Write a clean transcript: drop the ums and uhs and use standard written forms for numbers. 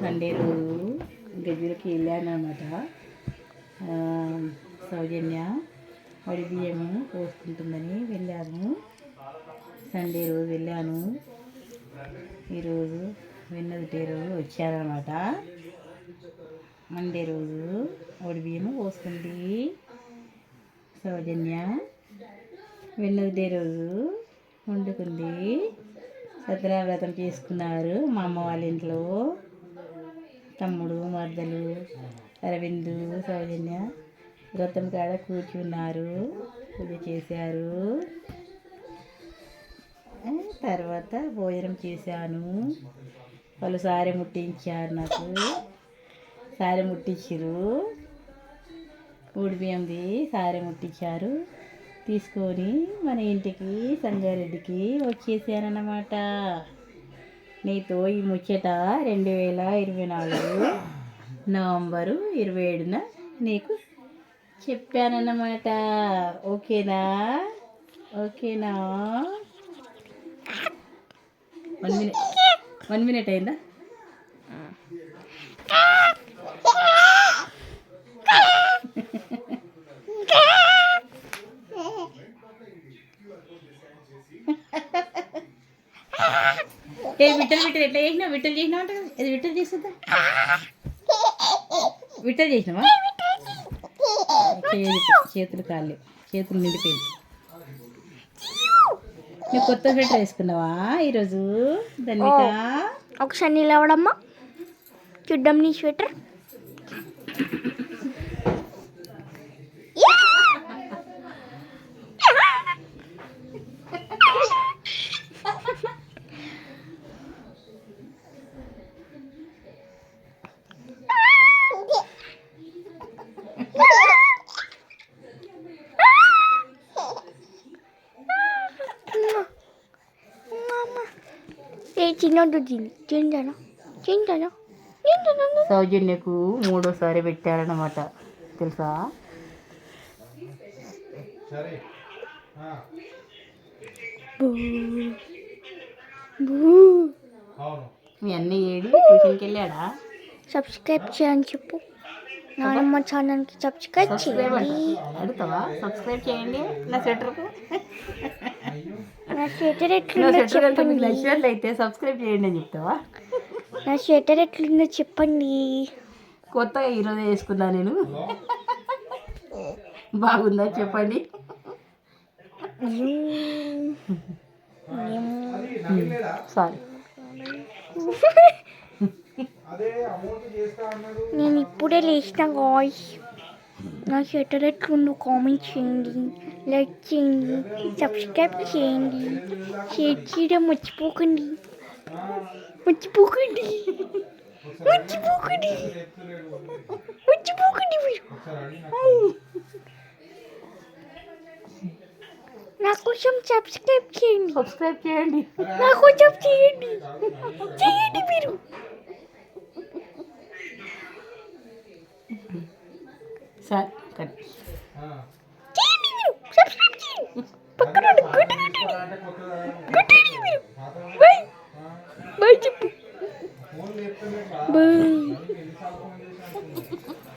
Sunday రోజు గదిలోకి వెళ్ళాను అనమాట. సౌజన్య వడి బియ్యము పోసుకుంటుందని వెళ్ళాను. సండే రోజు వెళ్ళాను. ఈరోజు వెన్నెదుటే రోజు వచ్చానమాట. మండే రోజు వడి బియ్యము పోసుకుంది సౌజన్య. వెన్నెదుటే రోజు వండుకుంది. సత్యనావ్రతం చేసుకున్నారు మా అమ్మ వాళ్ళ ఇంట్లో. తమ్ముడు, మర్దలు, అరవిందు, సౌజన్య వ్రతం కాడ కూర్చున్నారు, పూజ చేశారు. తర్వాత భోజనం చేశాను. వాళ్ళు సారె ముట్టించారు, నాకు సారె ముట్టించారు. ఊడి బియ్యంది సారె ముట్టించారు. తీసుకొని మన ఇంటికి సంగారెడ్డికి వచ్చేసానన్నమాట. నీతో ఈ ముచ్చట 2024 నవంబరు 27న నీకు చెప్పానన్నమాట. ఓకేనా? 1 minute అయిందా? విట్టలు ఎట్లా చేసినావు? విట్టలు చేసినావు అంటే అది విట్టలు చేస్తుందా? విట్టలు చేసినావా? చేతులు కాళ్ళు చేతులు నిండిపోయింది. నువ్వు కొత్త స్వెటర్ వేసుకున్నావా ఈరోజు? ధన్విక ఒకసారి నిలవడమ్మా, చూద్దాం నీ స్వెటర్. సౌజన్యకు 3వసారి పెట్టారన్నమాట, తెలుసా? మీ అన్నీ ఏడి ట్యూషన్కి వెళ్ళాడా? సబ్స్క్రైబ్ చేయని చెప్పు. నానమ్మ ఛానల్కి సబ్స్క్రైబ్ చేయండి. అడుగుతావా? సబ్స్క్రైబ్ చేయండి. నా స్వెటర్కు నా స్వెటర్ ఎట్లుందో చెప్పండి. నచ్చినట్లయితే సబ్స్క్రైబ్ చేయండి అని చెప్తావా? నా స్వెటర్ ఎట్లుందో చెప్పండి. కొత్తగా ఈరోజు వేసుకున్నా నేను. బాగుందా చెప్పండి. సారీ, నేను ఇప్పుడే లేచిన గాయ్స్. నా స్వెటర్ ఎట్లుందో కామెంట్ చేయండి, లైక్ చేయండి, సబ్స్క్రైబ్ చేయండి, షేర్ చేయడం మర్చిపోకండి. నా కోసం సబ్స్క్రైబ్ చేయండి. నా కోసం చేయండి మీరు. సరే చేయండి మీరు, సబ్స్క్రైబ్ చేయండి. పక్కన కొట్టండి మీరు. బాయ్ చెప్పు. బాయ్.